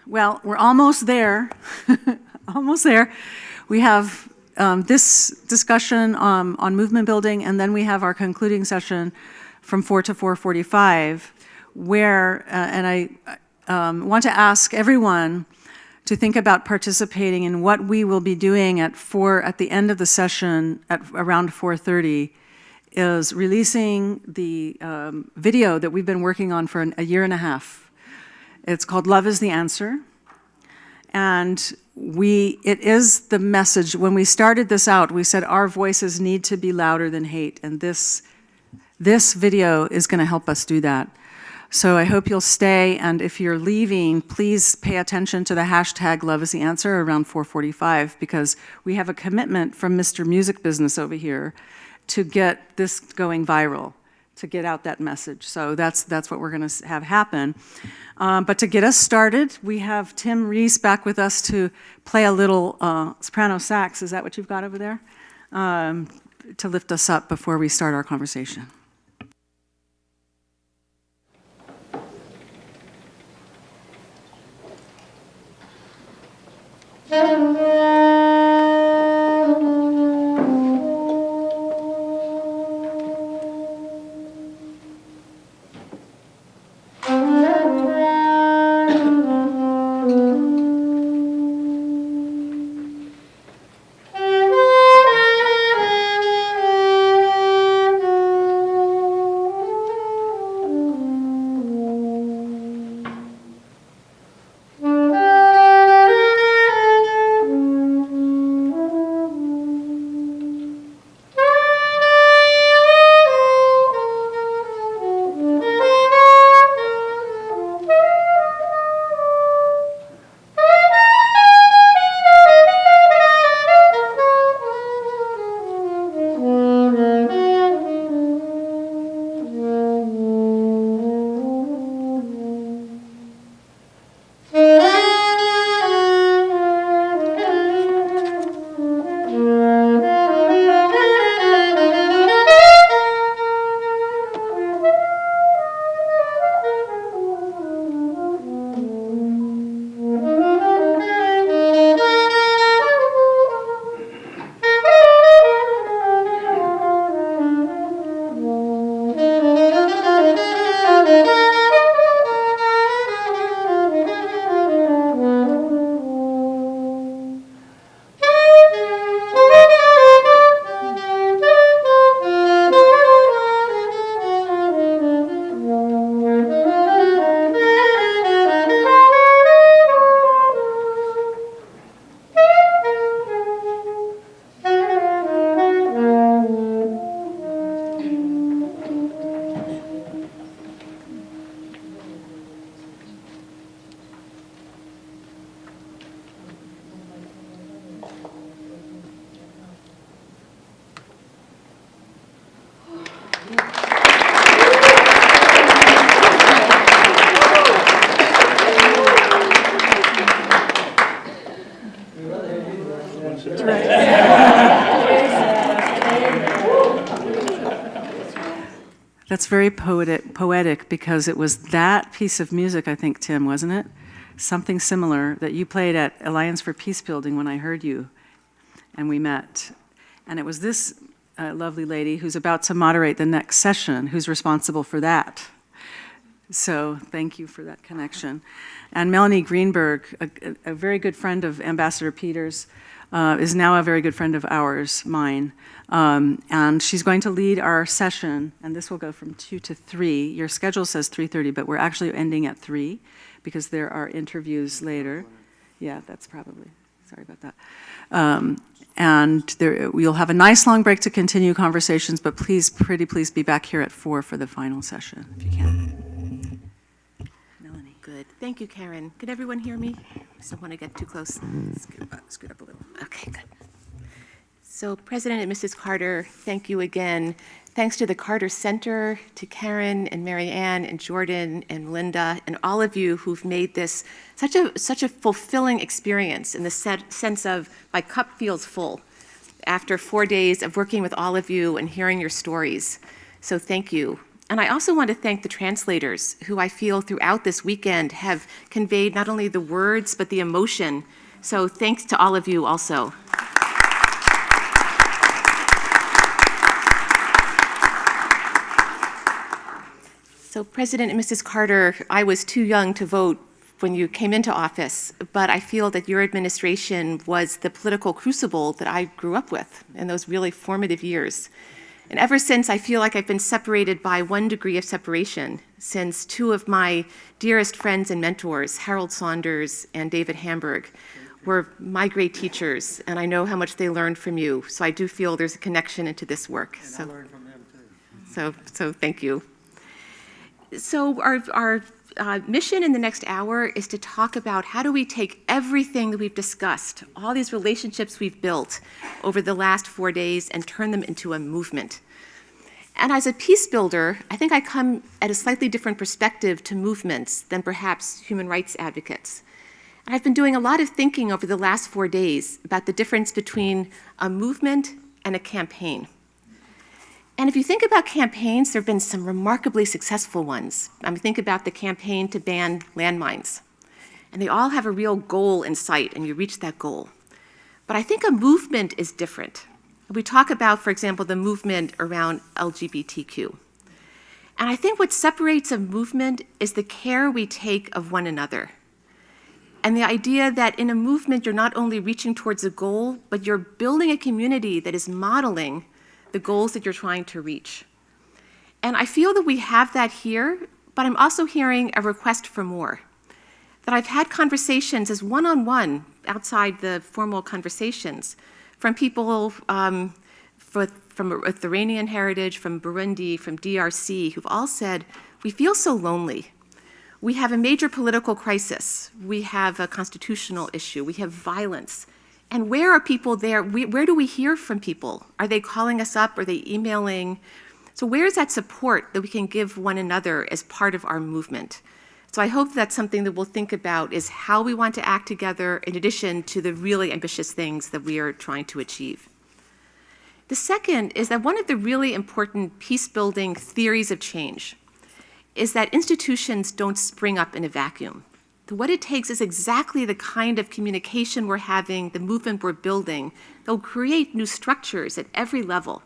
Well, we're almost there. Almost there. We have this discussion on movement building, and then we have our concluding session from 4 to 4:45, where, and I want to ask everyone to think about participating in what we will be doing at the end of the session at around 4:30, is releasing the video that we've been working on for a year and a half. It's called Love is the Answer. And it is the message. When we started this out, we said our voices need to be louder than hate. And this video is going to help us do that. So I hope you'll stay. And if you're leaving, please pay attention to the hashtag Love is the Answer around 4:45, because we have a commitment from Mr. Music Business over here to get this going viral, to get out that message. So that's what we're going to have happen. But to get us started, we have Tim Reese back with us to play a little soprano sax. Is that what you've got over there? To lift us up before we start our conversation. That's very poetic, because it was that piece of music, I think, Tim, wasn't it? Something similar that you played at Alliance for Peace Building when I heard you and we met. And it was this lovely lady who's about to moderate the next session who's responsible for that. So thank you for that connection. And Melanie Greenberg, a very good friend of Ambassador Peters, is now a very good friend of ours, mine. And she's going to lead our session, and this will go from 2 to 3. Your schedule says 3:30, but we're actually ending at 3 because there are interviews later. Yeah, that's probably, sorry about that. And you'll have a nice long break to continue conversations, but please, pretty please be back here at 4 for the final session, if you can. Melanie. Good. Thank you, Karen. Could everyone hear me? I don't want to get too close. Scoot up a little. Okay, good. So President and Mrs. Carter, thank you again. Thanks to the Carter Center, to Karen and Mary Ann and Jordan and Linda and all of you who've made this such a fulfilling experience in the sense of my cup feels full after 4 days of working with all of you and hearing your stories. So thank you. And I also want to thank the translators who I feel throughout this weekend have conveyed not only the words, but the emotion. So thanks to all of you also. So President and Mrs. Carter, I was too young to vote when you came into office, but I feel that your administration was the political crucible that I grew up with in those really formative years. And ever since, I feel like I've been separated by 1 degree of separation, since 2 of my dearest friends and mentors, Harold Saunders and David Hamburg, were my great teachers, and I know how much they learned from you. So I do feel there's a connection into this work. And I learned from them too. So thank you. So our mission in the next hour is to talk about how do we take everything that we've discussed, all these relationships we've built over the last 4 days, and turn them into a movement. And as a peace builder, I think I come at a slightly different perspective to movements than perhaps human rights advocates. And I've been doing a lot of thinking over the last 4 days about the difference between a movement and a campaign. And if you think about campaigns, there have been some remarkably successful ones. Think about the campaign to ban landmines. And they all have a real goal in sight, and you reach that goal. But I think a movement is different. We talk about, for example, the movement around LGBTQ. And I think what separates a movement is the care we take of one another. And the idea that in a movement, you're not only reaching towards a goal, but you're building a community that is modeling the goals that you're trying to reach. And I feel that we have that here, but I'm also hearing a request for more. That I've had conversations as one-on-one outside the formal conversations from people from Lithuanian heritage, from Burundi, from DRC, who've all said, we feel so lonely. We have a major political crisis. We have a constitutional issue. We have violence. And where are people there? Where do we hear from people? Are they calling us up? Are they emailing? So where is that support that we can give one another as part of our movement? So I hope that's something that we'll think about, is how we want to act together in addition to the really ambitious things that we are trying to achieve. The second is that one of the really important peace-building theories of change is that institutions don't spring up in a vacuum. What it takes is exactly the kind of communication we're having, the movement we're building, that will create new structures at every level.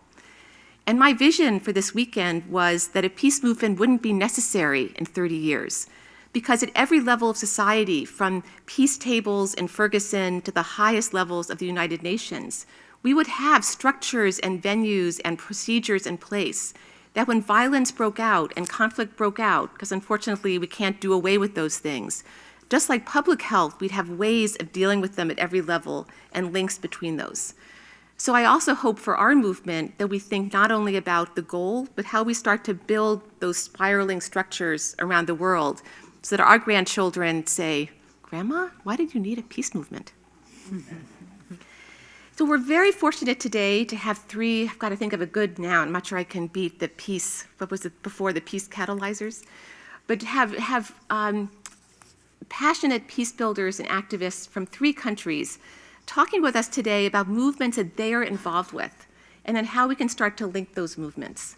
And my vision for this weekend was that a peace movement wouldn't be necessary in 30 years, because at every level of society, from peace tables in Ferguson to the highest levels of the United Nations, we would have structures and venues and procedures in place that when violence broke out and conflict broke out, because unfortunately we can't do away with those things, just like public health, we'd have ways of dealing with them at every level and links between those. So I also hope for our movement that we think not only about the goal, but how we start to build those spiraling structures around the world so that our grandchildren say, Grandma, why did you need a peace movement? So we're very fortunate today to have 3, I've got to think of a good noun, I'm not sure I can beat the peace, what was it before, the peace catalyzers? But to have passionate peace builders and activists from 3 countries talking with us today about movements that they are involved with, and then how we can start to link those movements.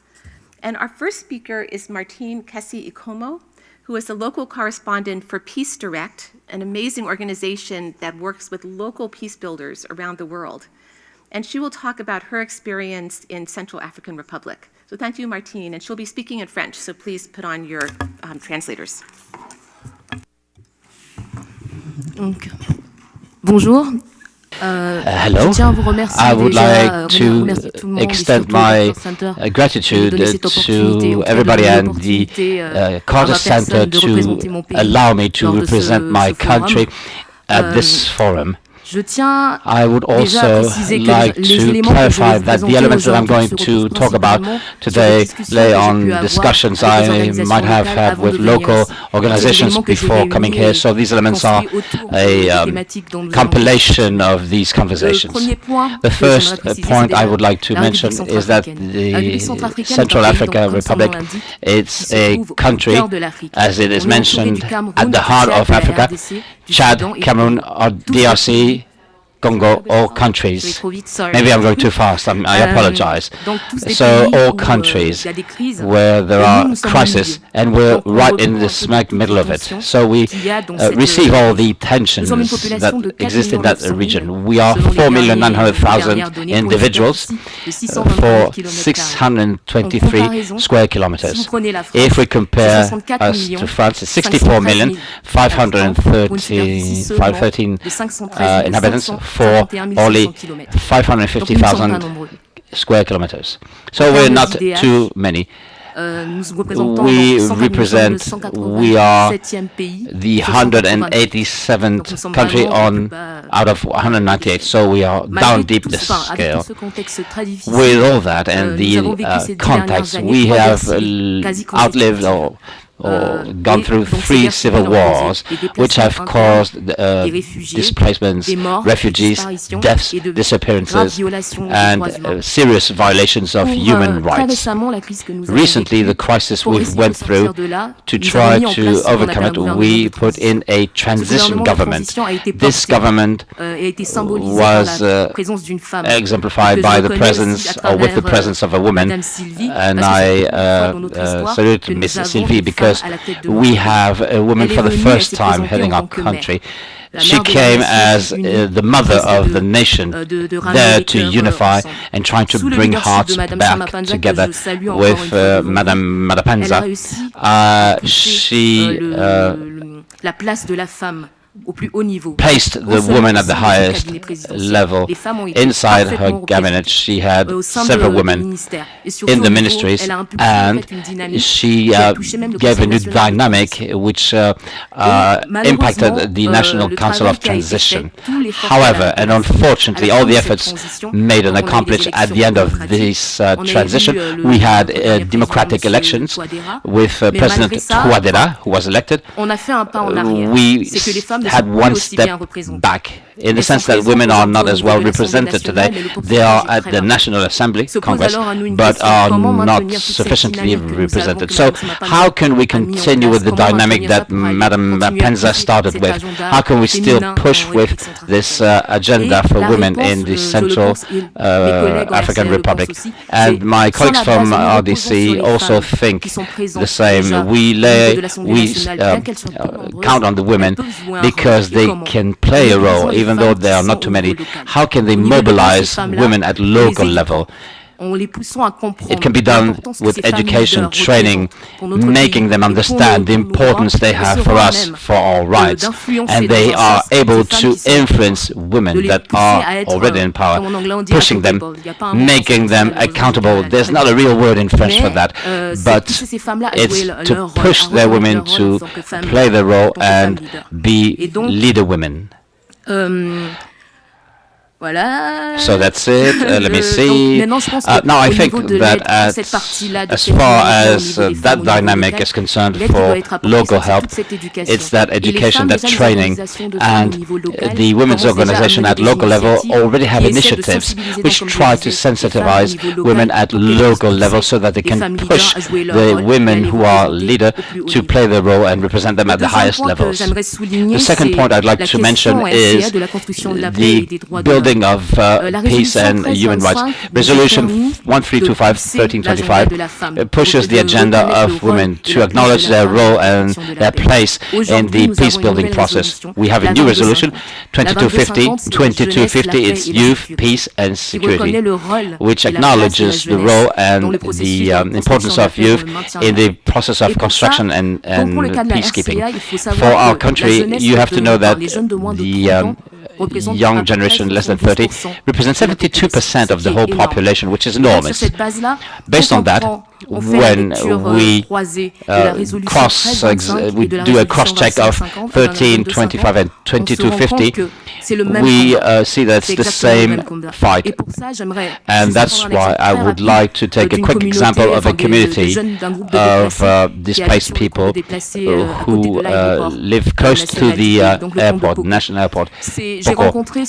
And our first speaker is Martine Kessi-Ikomo, who is the local correspondent for Peace Direct, an amazing organization that works with local peace builders around the world. And she will talk about her experience in Central African Republic. So thank you, Martine, and she'll be speaking in French, so please put on your translators. Donc, bonjour. Hello. I would like to extend my gratitude to everybody and the Carter Center to allow me to represent my country at this forum. I would also like to clarify that the elements that I'm going to talk about today lay on discussions I might have had with local organizations before coming here. So these elements are a compilation of these conversations. The first point I would like to mention is that the Central African Republic, it's a country, as it is mentioned, at the heart of Africa. Chad, Cameroon, or DRC Congo, all countries. Maybe I'm going too fast. I apologize. So all countries where there are crises, and we're right in the smack middle of it. So we receive all the tensions that exist in that region. We are 4,900,000 individuals for 623 square kilometers. If we compare us to France, it's 64,513 inhabitants for only 550,000 square kilometers. So we're not too many. We are the 187th country out of 198, so we are down deep the scale. With all that and the context, we have outlived or gone through 3 civil wars, which have caused displacements, refugees, deaths, disappearances, and serious violations of human rights. Recently, the crisis we went through, to try to overcome it, we put in a transition government. This government was exemplified by the presence, or with the presence of a woman, and I salute Ms. Sylvie because we have a woman for the first time heading our country. She came as the mother of the nation, there to unify and trying to bring hearts back together with Madame Madapanza. She placed the woman at the highest level. Inside her cabinet, she had several women in the ministries, and she gave a new dynamic which impacted the National Council of Transition. However, and unfortunately, all the efforts made and accomplished at the end of this transition, we had democratic elections with President Touadéra, who was elected. We had one step back, in the sense that women are not as well represented today. They are at the National Assembly, Congress, but are not sufficiently represented. So how can we continue with the dynamic that Madame Penza started with? How can we still push with this agenda for women in the Central African Republic? And my colleagues from RDC also think the same. We count on the women because they can play a role, even though there are not too many. How can they mobilize women at local level? It can be done with education, training, making them understand the importance they have for us, for our rights. And they are able to influence women that are already in power, pushing them, making them accountable. There's not a real word in French for that, but it's to push their women to play their role and be leader women. So that's it. Let me see. Now I think that as far as that dynamic is concerned for local help, it's that education, that training, and the women's organization at local level already have initiatives which try to sensitize women at local level so that they can push the women who are leader to play their role and represent them at the highest levels. The second point I'd like to mention is the building of peace and human rights. Resolution 1325/1325 pushes the agenda of women to acknowledge their role and their place in the peace-building process. We have a new resolution, 2250. 2250 is youth, peace and security, which acknowledges the role and the importance of youth in the process of construction and peacekeeping. For our country, you have to know that the young generation, less than 30, represents 72% of the whole population, which is enormous. Based on that, when we we do a cross-check of 1325 and 2250, we see that it's the same fight. And that's why I would like to take a quick example of a community of displaced people who live close to the airport, national airport.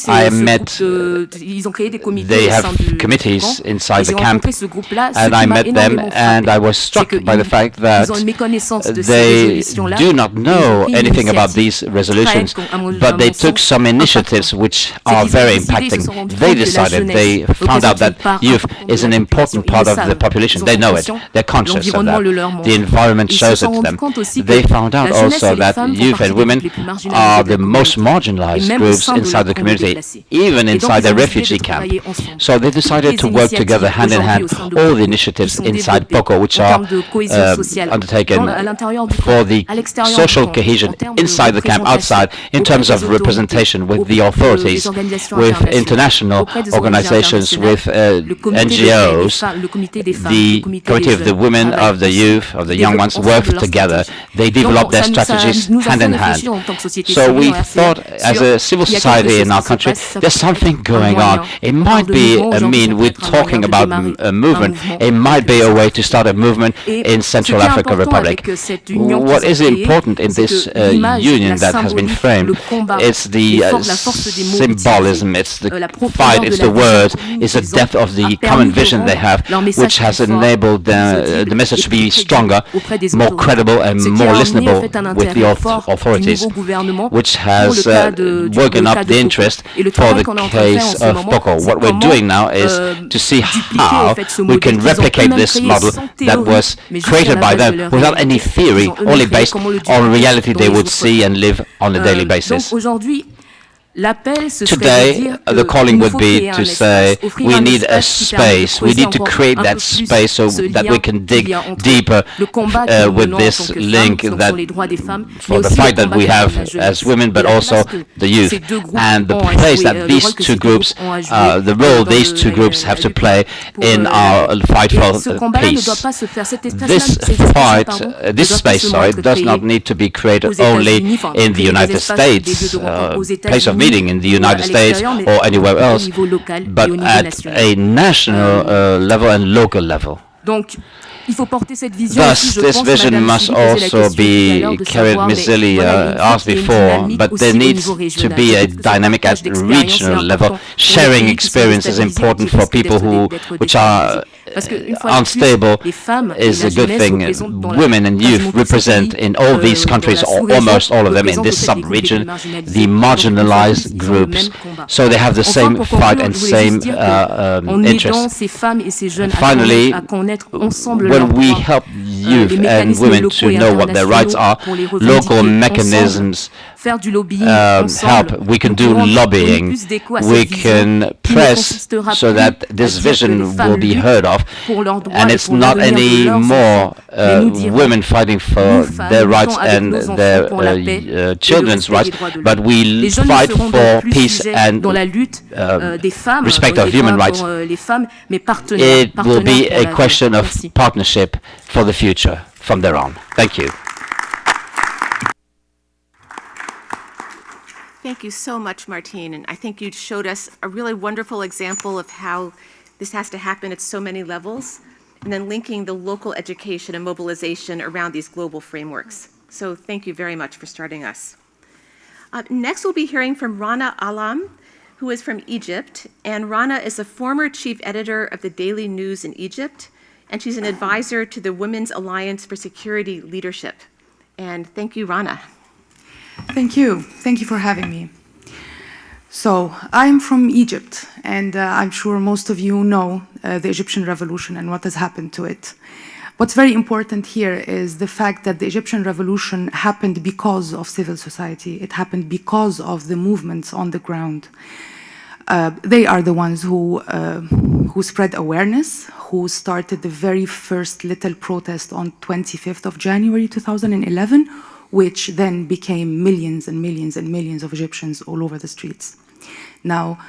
I met, they have committees inside the camp, and I met them, and I was struck by the fact that they do not know anything about these resolutions, but they took some initiative initiatives which are very impacting. They found out that youth is an important part of the population. They know it. They're conscious of that. The environment shows it to them. They found out also that youth and women are the most marginalized groups inside the community, even inside the refugee camp. So they decided to work together hand in hand, all the initiatives inside POCO, which are undertaken for the social cohesion inside the camp, outside, in terms of representation with the authorities, with international organizations, with NGOs. The Committee of the Women, of the Youth, of the young ones work together. They develop their strategies hand in hand. So we thought, as a civil society in our country, there's something going on. It might be a mean we're talking about a movement. It might be a way to start a movement in Central African Republic. What is important in this union that has been framed, it's the symbolism, it's the fight, it's the words, it's the depth of the common vision they have, which has enabled the message to be stronger, more credible and more listenable with the authorities, which has woken up the interest for the case of POCO. What we're doing now is to see how we can replicate this model that was created by them without any theory, only based on reality they would see and live on a daily basis. Today, the calling would be to say we need a space, we need to create that space so that we can dig deeper with this link that for the fight that we have as women, but also the youth, and the place that these two groups, the role these two groups have to play in our fight for peace. This space, does not need to be created only in the United States, place of meeting in the United States or anywhere else, but at a national level and local level. Thus, this vision must also be carried, Ms. Zilli asked before, but there needs to be a dynamic at regional level. Sharing experience is important for people which are unstable is a good thing. Women and youth represent in all these countries, or almost all of them in this sub-region, the marginalized groups. So they have the same fight and same interests. And finally, when we help youth and women to know what their rights are, local mechanisms help. We can do lobbying. We can press so that this vision will be heard of. And it's not anymore women fighting for their rights and their children's rights, but we fight for peace and respect of human rights. It will be a question of partnership for the future from there on. Thank you. Thank you so much, Martine. And I think you showed us a really wonderful example of how this has to happen at so many levels, and then linking the local education and mobilization around these global frameworks. So thank you very much for starting us. Next, we'll be hearing from Rana Alam, who is from Egypt. And Rana is a former chief editor of the Daily News in Egypt, and she's an advisor to the Women's Alliance for Security Leadership. And thank you, Rana. Thank you. Thank you for having me. So, I'm from Egypt, and I'm sure most of you know the Egyptian revolution and what has happened to it. What's very important here is the fact that the Egyptian revolution happened because of civil society. It happened because of the movements on the ground. They are the ones who spread awareness, who started the very first little protest on 25th of January 2011, which then became millions and millions and millions of Egyptians all over the streets. Now,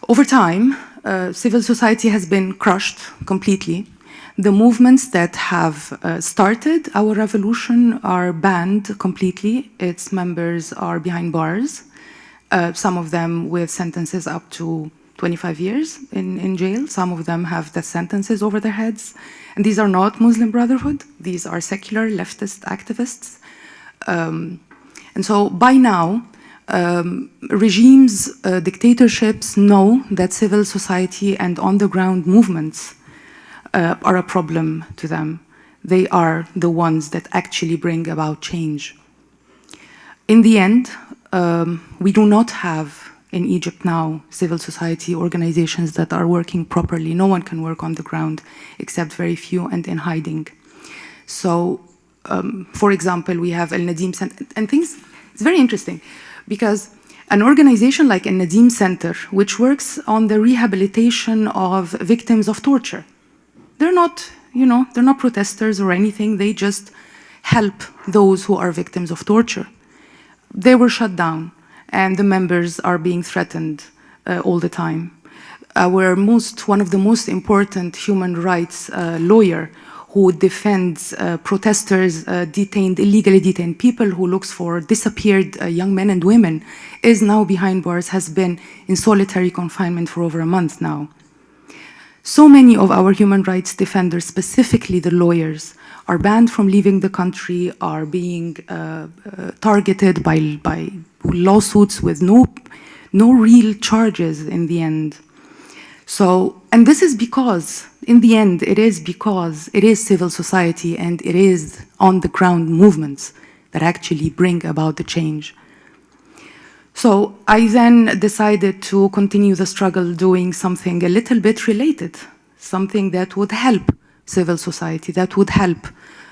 over time, civil society has been crushed completely. The movements that have started our revolution are banned completely. Its members are behind bars, some of them with sentences up to 25 years in jail. Some of them have death sentences over their heads. And these are not Muslim Brotherhood. These are secular leftist activists. And so by now, regimes, dictatorships know that civil society and on-the-ground movements are a problem to them. They are the ones that actually bring about change. In the end, we do not have in Egypt now, civil society organizations that are working properly. No one can work on the ground except very few and in hiding. So, for example, we have El Nadim Center, and things, it's very interesting because an organization like El Nadim Center, which works on the rehabilitation of victims of torture, they're not, they're not protesters or anything, they just help those who are victims of torture. They were shut down, and the members are being threatened all the time. One of the most important human rights lawyer who defends protesters, illegally detained people, who looks for disappeared young men and women, is now behind bars, has been in solitary confinement for over a month now. So many of our human rights defenders, specifically the lawyers, are banned from leaving the country, are being targeted by lawsuits with no real charges in the end. So, and this is because, in the end, it is because it is civil society and it is on-the-ground movements that actually bring about the change. So I then decided to continue the struggle doing something a little bit related, something that would help civil society, that would help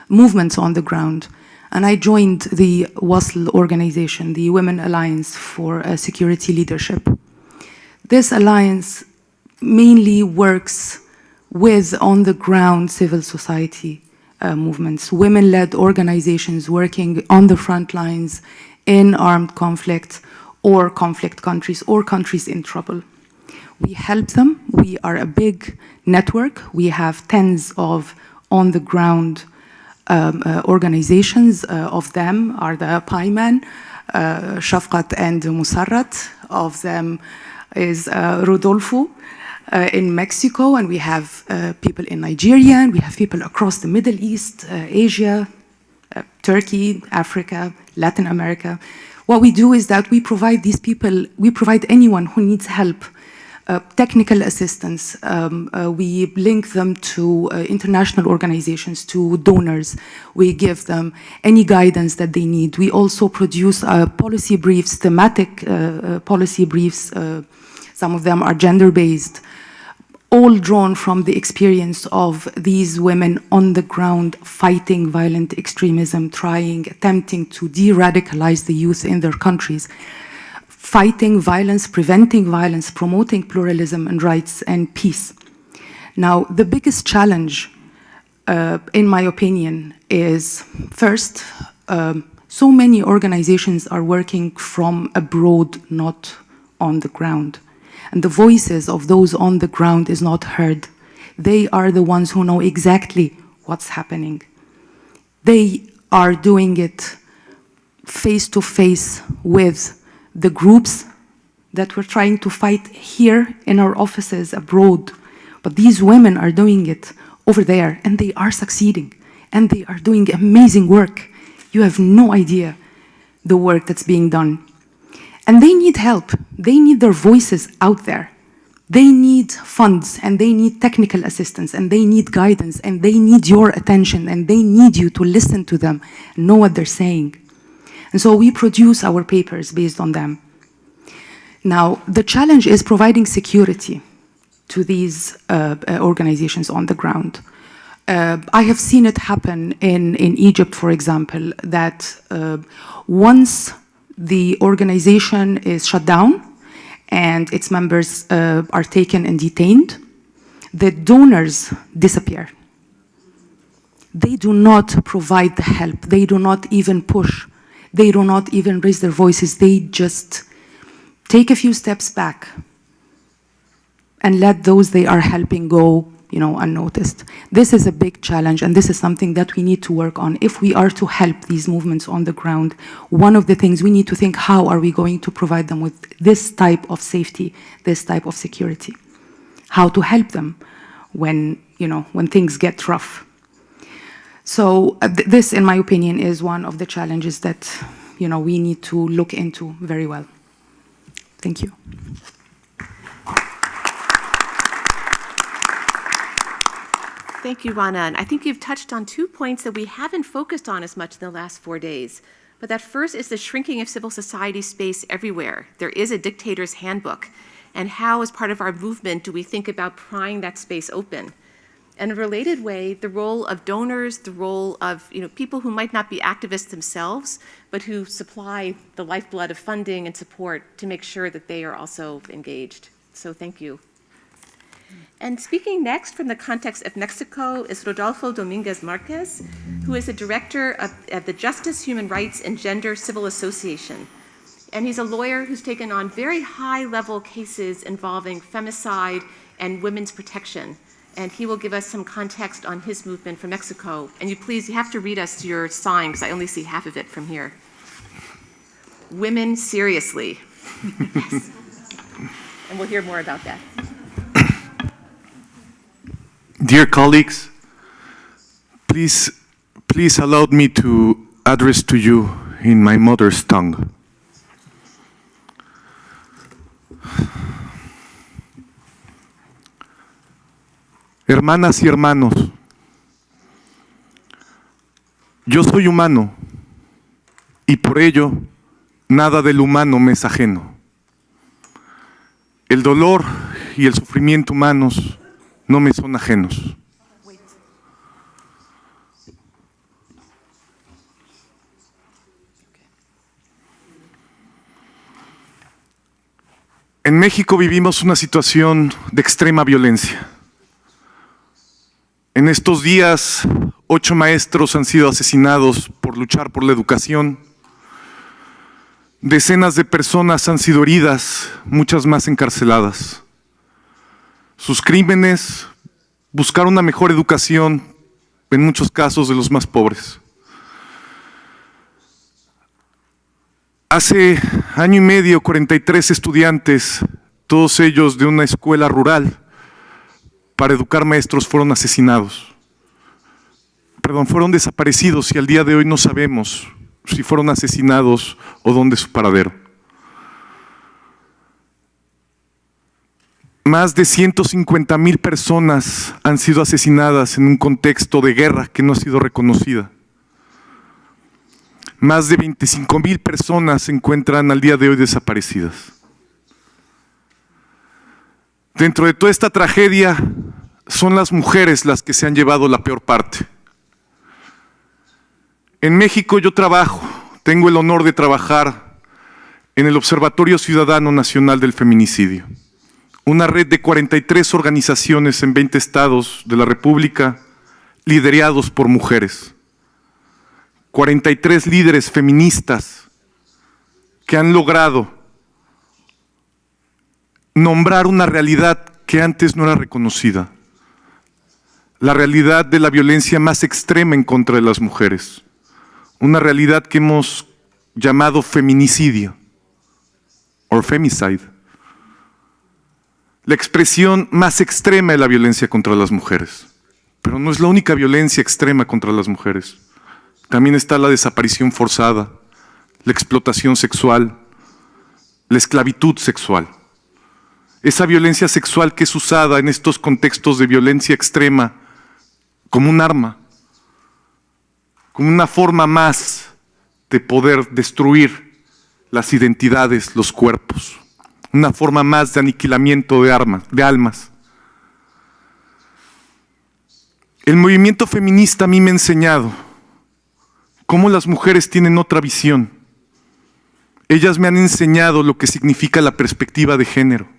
movements on the ground. And I joined the WASL organization, the Women Alliance for Security Leadership. This alliance mainly works with on-the-ground civil society movements, women-led organizations working on the front lines in armed conflict or conflict countries or countries in trouble. We help them. We are a big network. We have tens of on-the-ground organizations. Of them are the Payman, Shafqat and Musarrat. Of them is Rodolfo in Mexico, and we have people in Nigeria, and we have people across the Middle East, Asia, Turkey, Africa, Latin America. What we do is that we provide these people, we provide anyone who needs help, technical assistance. We link them to international organizations, to donors. We give them any guidance that they need. We also produce policy briefs, thematic policy briefs. Some of them are gender-based, all drawn from the experience of these women on the ground fighting violent extremism, attempting to de-radicalize the youth in their countries, fighting violence, preventing violence, promoting pluralism and rights and peace. Now, the biggest challenge, in my opinion, is first, so many organizations are working from abroad, not on the ground. And the voices of those on the ground is not heard. They are the ones who know exactly what's happening. They are doing it face to face with the groups that we're trying to fight here in our offices abroad. But these women are doing it over there, and they are succeeding, and they are doing amazing work. You have no idea the work that's being done. And they need help. They need their voices out there. They need funds, and they need technical assistance, and they need guidance, and they need your attention, and they need you to listen to them and know what they're saying. And so we produce our papers based on them. Now, the challenge is providing security to these organizations on the ground. I have seen it happen in Egypt, for example, that once the organization is shut down and its members are taken and detained, the donors disappear. They do not provide the help. They do not even push. They do not even raise their voices. They just take a few steps back and let those they are helping go, unnoticed. This is a big challenge, and this is something that we need to work on. If we are to help these movements on the ground, one of the things we need to think, how are we going to provide them with this type of safety, this type of security? How to help them when things get rough. So this, in my opinion, is one of the challenges that, we need to look into very well. Thank you. Thank you, Rana. And I think you've touched on 2 points that we haven't focused on as much in the last 4 days. But that first is the shrinking of civil society space everywhere. There is a dictator's handbook. And how, as part of our movement, do we think about prying that space open? In a related way, the role of donors, the role of people who might not be activists themselves, but who supply the lifeblood of funding and support to make sure that they are also engaged. So thank you. And speaking next from the context of Mexico is Rodolfo Dominguez Marquez, who is the director of the Justice, Human Rights, and Gender Civil Association. And he's a lawyer who's taken on very high-level cases involving femicide and women's protection. And he will give us some context on his movement from Mexico. And you have to read us your sign, because I only see half of it from here. Women seriously. Yes. And we'll hear more about that. Dear colleagues, please allow me to address to you in my mother's tongue. Hermanas y hermanos, yo soy humano y por ello nada del humano me es ajeno. El dolor y el sufrimiento humanos no me son ajenos. En México vivimos una situación de extrema violencia. En estos días, 8 maestros han sido asesinados por luchar por la educación. Decenas de personas han sido heridas, muchas más encarceladas. Sus crímenes, buscar una mejor educación, en muchos casos de los más pobres. Hace año y medio, 43 estudiantes, todos ellos de una escuela rural, para educar maestros, fueron desaparecidos y al día de hoy no sabemos si fueron asesinados o dónde es su paradero. Más de 150,000 personas han sido asesinadas en un contexto de guerra que no ha sido reconocida. Más de 25,000 personas se encuentran al día de hoy desaparecidas. Dentro de toda esta tragedia, son las mujeres las que se han llevado la peor parte. En México yo tengo el honor de trabajar en el Observatorio Ciudadano Nacional del Feminicidio, una red de 43 organizaciones en 20 estados de la República, liderados por mujeres. 43 líderes feministas que han logrado nombrar una realidad que antes no era reconocida, la realidad de la violencia más extrema en contra de las mujeres, una realidad que hemos llamado feminicidio, o femicide, la expresión más extrema de la violencia contra las mujeres. Pero no es la única violencia extrema contra las mujeres. También está la desaparición forzada, la explotación sexual, la esclavitud sexual. Esa violencia sexual que es usada en estos contextos de violencia extrema como un arma, como una forma más de poder destruir las identidades, los cuerpos, una forma más de aniquilamiento de almas. El movimiento feminista a mí me ha enseñado cómo las mujeres tienen otra visión. Ellas me han enseñado lo que significa la perspectiva de género.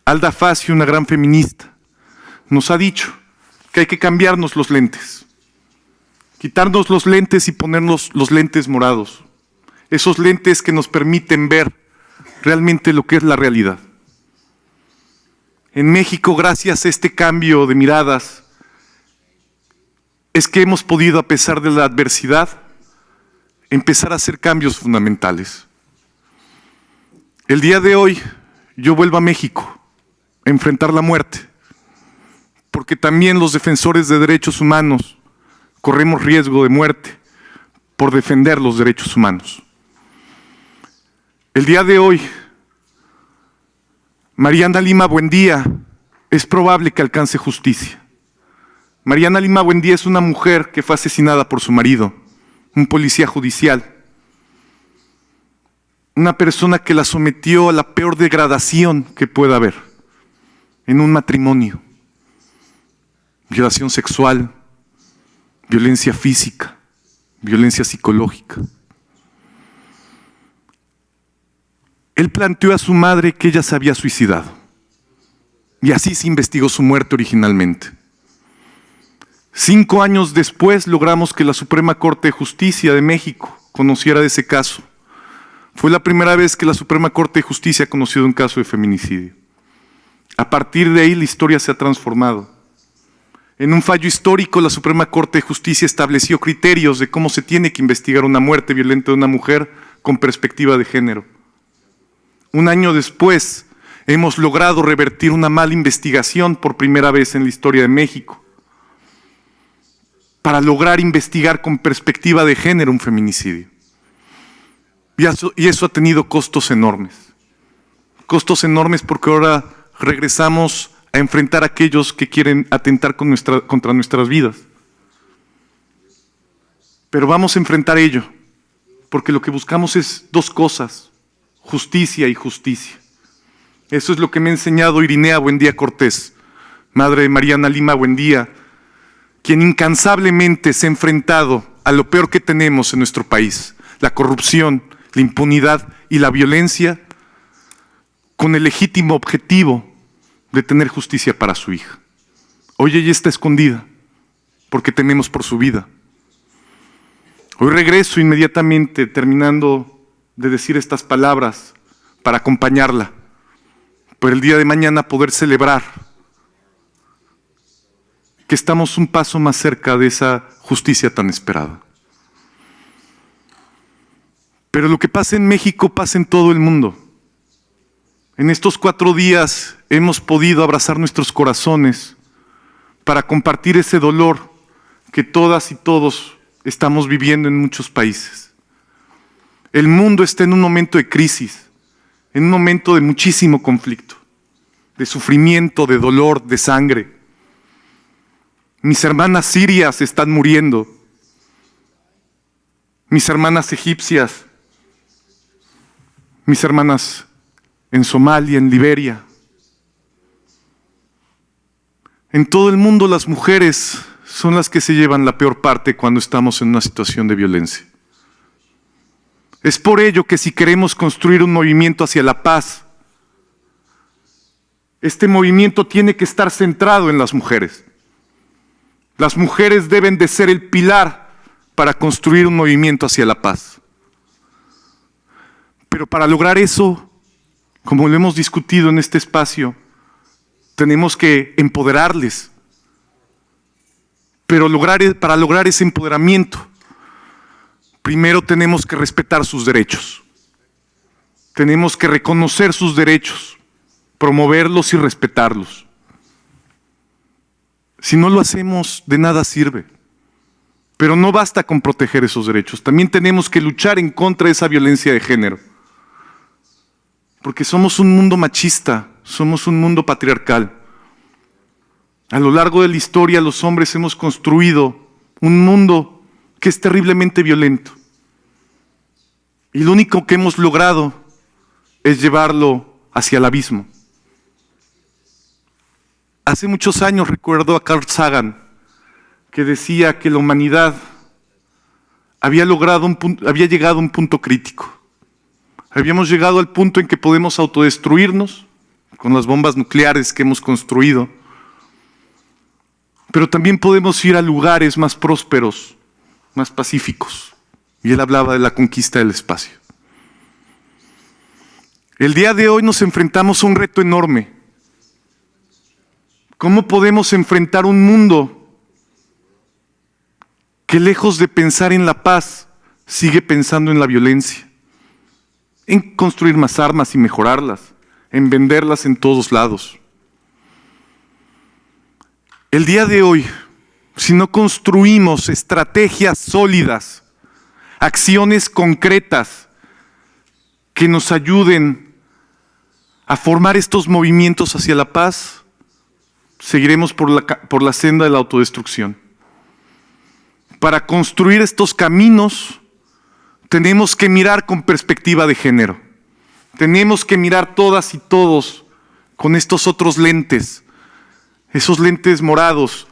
Alda Facio, una gran feminista, nos ha dicho que hay que cambiarnos los lentes, quitarnos los lentes y ponernos los lentes morados, esos lentes que nos permiten ver realmente lo que es la realidad. En México, gracias a este cambio de miradas, es que hemos podido, a pesar de la adversidad, empezar a hacer cambios fundamentales. El día de hoy, yo vuelvo a México a enfrentar la muerte, porque también los defensores de derechos humanos corremos riesgo de muerte por defender los derechos humanos. El día de hoy, Mariana Lima Buendía es probable que alcance justicia. Mariana Lima Buendía es una mujer que fue asesinada por su marido, un policía judicial, una persona que la sometió a la peor degradación que pueda haber en un matrimonio. Violación sexual, violencia física, violencia psicológica. Él planteó a su madre que ella se había suicidado. Y así se investigó su muerte originalmente. 5 años después logramos que la Suprema Corte de Justicia de México conociera de ese caso. Fue la primera vez que la Suprema Corte de Justicia ha conocido un caso de feminicidio. A partir de ahí la historia se ha transformado. En un fallo histórico, la Suprema Corte de Justicia estableció criterios de cómo se tiene que investigar una muerte violenta de una mujer con perspectiva de género. 1 año después, hemos logrado revertir una mala investigación por primera vez en la historia de México, para lograr investigar con perspectiva de género un feminicidio. Y eso ha tenido costos enormes. Costos enormes porque ahora regresamos a enfrentar a aquellos que quieren atentar contra nuestras vidas. Pero vamos a enfrentar ello, porque lo que buscamos es 2 cosas: justicia y justicia. Eso es lo que me ha enseñado Irinea Buendía Cortés, madre de Mariana Lima Buendía, quien incansablemente se ha enfrentado a lo peor que tenemos en nuestro país: la corrupción, la impunidad y la violencia, con el legítimo objetivo de tener justicia para su hija. Hoy ella está escondida porque tememos por su vida. Hoy regreso inmediatamente, terminando de decir estas palabras, para acompañarla, para el día de mañana poder celebrar que estamos un paso más cerca de esa justicia tan esperada. Pero lo que pasa en México pasa en todo el mundo. En estos 4 días hemos podido abrazar nuestros corazones para compartir ese dolor que todas y todos estamos viviendo en muchos países. El mundo está en un momento de crisis, en un momento de muchísimo conflicto, de sufrimiento, de dolor, de sangre. Mis hermanas sirias están muriendo. Mis hermanas egipcias, mis hermanas en Somalia, en Liberia. En todo el mundo las mujeres son las que se llevan la peor parte cuando estamos en una situación de violencia. Es por ello que si queremos construir un movimiento hacia la paz, este movimiento tiene que estar centrado en las mujeres. Las mujeres deben de ser el pilar para construir un movimiento hacia la paz. Pero para lograr eso, como lo hemos discutido en este espacio, tenemos que empoderarles. Pero para lograr ese empoderamiento, primero tenemos que respetar sus derechos. Tenemos que reconocer sus derechos, promoverlos y respetarlos. Si no lo hacemos, de nada sirve. Pero no basta con proteger esos derechos. También tenemos que luchar en contra de esa violencia de género. Porque somos un mundo machista, somos un mundo patriarcal. A lo largo de la historia, los hombres hemos construido un mundo que es terriblemente violento. Y lo único que hemos logrado es llevarlo hacia el abismo. Hace muchos años recuerdo a Carl Sagan, que decía que la humanidad había llegado a un punto crítico. Habíamos llegado al punto en que podemos autodestruirnos con las bombas nucleares que hemos construido, pero también podemos ir a lugares más prósperos, más pacíficos. Y él hablaba de la conquista del espacio. El día de hoy nos enfrentamos a un reto enorme. ¿Cómo podemos enfrentar un mundo que, lejos de pensar en la paz, sigue pensando en la violencia? En construir más armas y mejorarlas, en venderlas en todos lados. El día de hoy, si no construimos estrategias sólidas, acciones concretas que nos ayuden a formar estos movimientos hacia la paz, seguiremos por la senda de la autodestrucción. Para construir estos caminos, tenemos que mirar con perspectiva de género. Tenemos que mirar todas y todos con estos otros lentes, esos lentes morados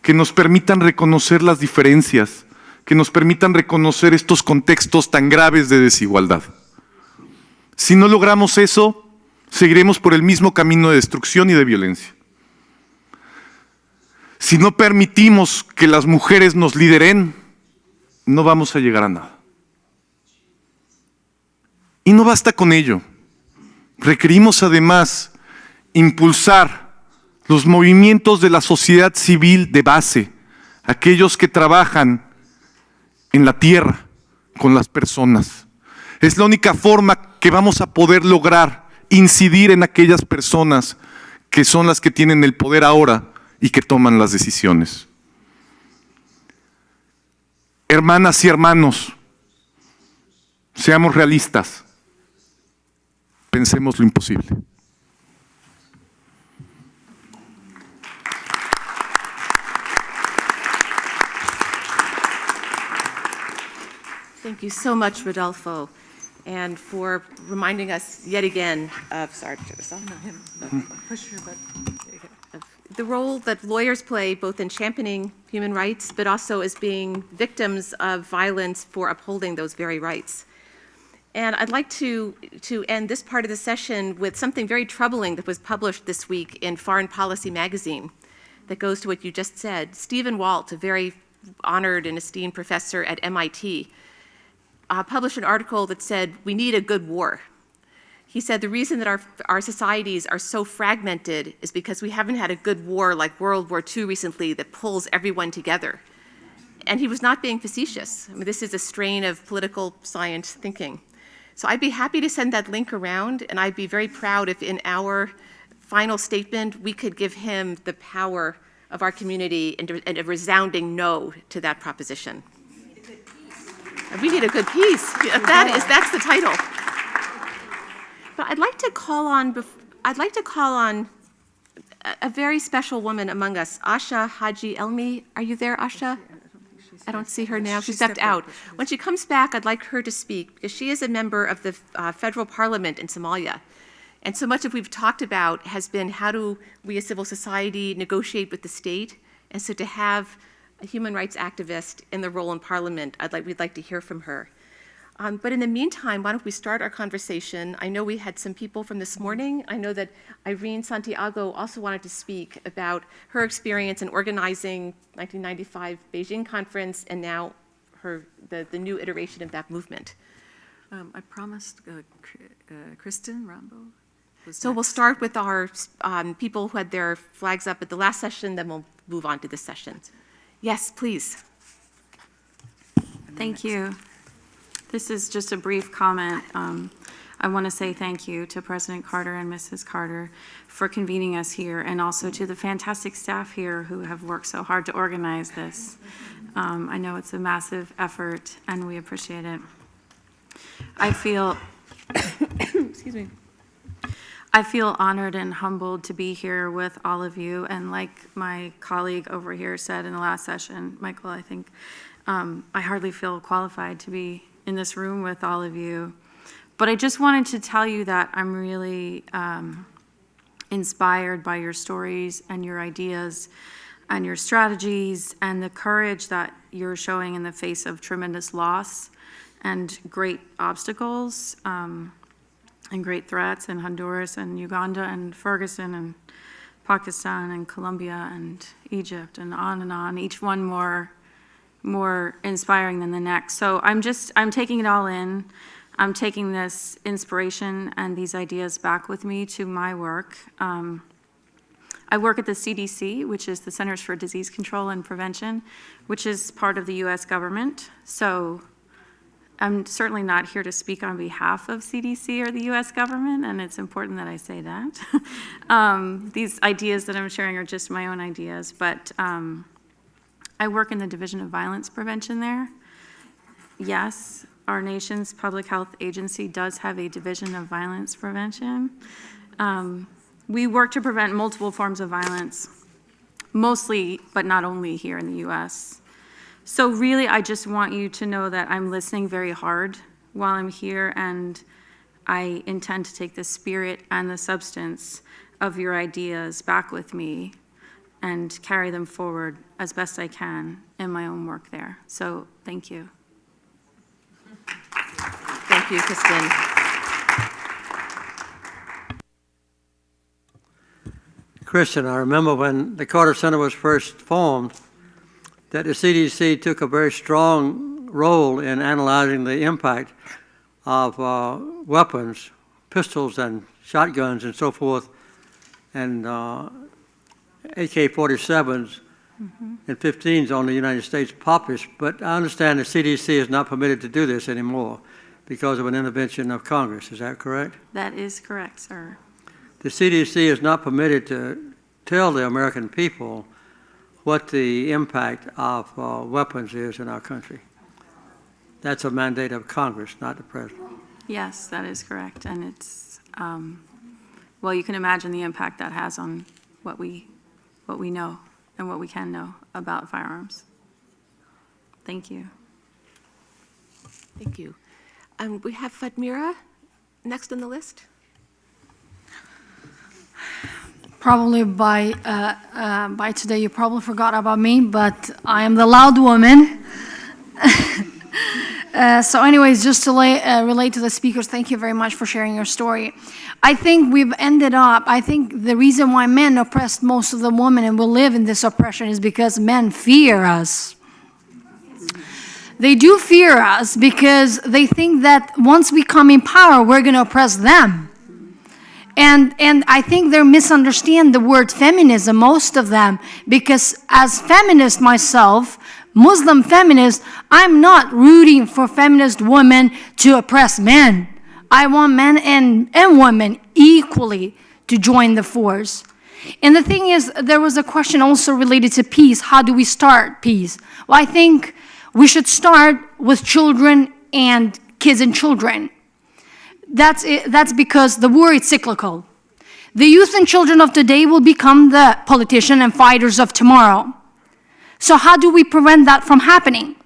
que nos permitan reconocer las diferencias, que nos permitan reconocer estos contextos tan graves de desigualdad. Si no logramos eso, seguiremos por el mismo camino de destrucción y de violencia. Si no permitimos que las mujeres nos lideren, no vamos a llegar a nada. Y no basta con ello. Requerimos además impulsar los movimientos de la sociedad civil de base, aquellos que trabajan en la tierra con las personas. Es la única forma que vamos a poder lograr incidir en aquellas personas que son las que tienen el poder ahora y que toman las decisiones. Hermanas y hermanos, seamos realistas. Pensemos lo imposible. Thank you so much, Rodolfo, and for reminding us yet again of, sorry, to turn this off. Push your button. There you go. Of the role that lawyers play both in championing human rights, but also as being victims of violence for upholding those very rights. And I'd like to end this part of the session with something very troubling that was published this week in Foreign Policy magazine that goes to what you just said. Stephen Walt, a very honored and esteemed professor at MIT, published an article that said, "We need a good war." He said the reason that our societies are so fragmented is because we haven't had a good war like World War II recently that pulls everyone together. And he was not being facetious. I mean, this is a strain of political science thinking. So I'd be happy to send that link around, and I'd be very proud if in our final statement we could give him the power of our community and a resounding no to that proposition. We need a good peace. That's the title. But I'd like to call on a very special woman among us, Asha Haji Elmi. Are you there, Asha? I don't see her now. She stepped out. When she comes back, I'd like her to speak because she is a member of the federal parliament in Somalia. And so much of we've talked about has been how do we as civil society negotiate with the state? And so to have a human rights activist in the role in parliament, we'd like to hear from her. But in the meantime, why don't we start our conversation? I know we had some people from this morning. I know that Irene Santiago also wanted to speak about her experience in organizing 1995 Beijing conference and now the new iteration of that movement. I promised Kristen Rambo. So we'll start with our people who had their flags up at the last session, then we'll move on to this session. Yes, please. Thank you. This is just a brief comment. I want to say thank you to President Carter and Mrs. Carter for convening us here, and also to the fantastic staff here who have worked so hard to organize this. I know it's a massive effort, and we appreciate it. I feel, excuse me. I feel honored and humbled to be here with all of you, and like my colleague over here said in the last session, Michael, I think, I hardly feel qualified to be in this room with all of you. But I just wanted to tell you that I'm really inspired by your stories and your ideas and your strategies and the courage that you're showing in the face of tremendous loss and great obstacles and great threats in Honduras and Uganda and Ferguson and Pakistan and Colombia and Egypt and on, each one more inspiring than the next. So I'm taking it all in. I'm taking this inspiration and these ideas back with me to my work. I work at the CDC, which is the Centers for Disease Control and Prevention, which is part of the US government. So I'm certainly not here to speak on behalf of CDC or the US government, and it's important that I say that. These ideas that I'm sharing are just my own ideas, but I work in the Division of Violence Prevention there. Yes, our nation's public health agency does have a Division of Violence Prevention. We work to prevent multiple forms of violence, mostly, but not only here in the US. So really, I just want you to know that I'm listening very hard while I'm here, and I intend to take the spirit and the substance of your ideas back with me and carry them forward as best I can in my own work there. So thank you. Thank you, Kristen. Kristen, I remember when the Carter Center was first formed, that the CDC took a very strong role in analyzing the impact of weapons, pistols and shotguns and so forth, and AK-47s and 15s on the United States populace. But I understand the CDC is not permitted to do this anymore because of an intervention of Congress. Is that correct? That is correct, sir. The CDC is not permitted to tell the American people what the impact of weapons is in our country. That's a mandate of Congress, not the President. Yes, that is correct. And it's, well, you can imagine the impact that has on what we know and what we can know about firearms. Thank you. Thank you. We have Fadmira next on the list. Probably by today you probably forgot about me, but I am the loud woman. So anyways, just to relate to the speakers, thank you very much for sharing your story. I think I think the reason why men oppressed most of the women and will live in this oppression is because men fear us. They do fear us because they think that once we come in power, we're going to oppress them. And I think they misunderstand the word feminism, most of them, because as feminist myself, Muslim feminist, I'm not rooting for feminist women to oppress men. I want men and women equally to join the force. And the thing is, there was a question also related to peace. How do we start peace? Well, I think we should start with children and kids and children. That's because the war is cyclical. The youth and children of today will become the politicians and fighters of tomorrow. So how do we prevent that from happening?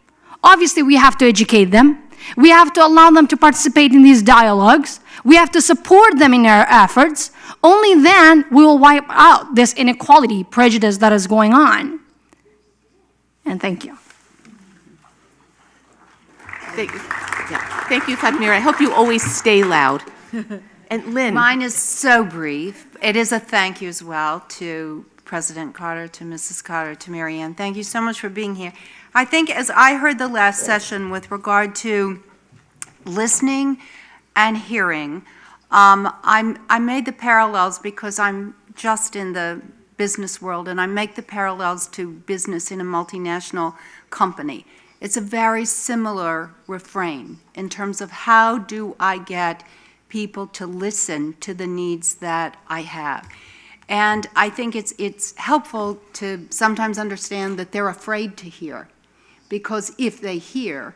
Obviously, we have to educate them. We have to allow them to participate in these dialogues. We have to support them in their efforts. Only then we will wipe out this inequality, prejudice that is going on. And thank you. Thank you. Yeah. Thank you, Fadmira. I hope you always stay loud. And Lynn. Mine is so brief. It is a thank you as well to President Carter, to Mrs. Carter, to Mary Ann. Thank you so much for being here. I think as I heard the last session with regard to listening and hearing, I made the parallels because I'm just in the business world, and I make the parallels to business in a multinational company. It's a very similar refrain in terms of how do I get people to listen to the needs that I have. And I think it's helpful to sometimes understand that they're afraid to hear, because if they hear,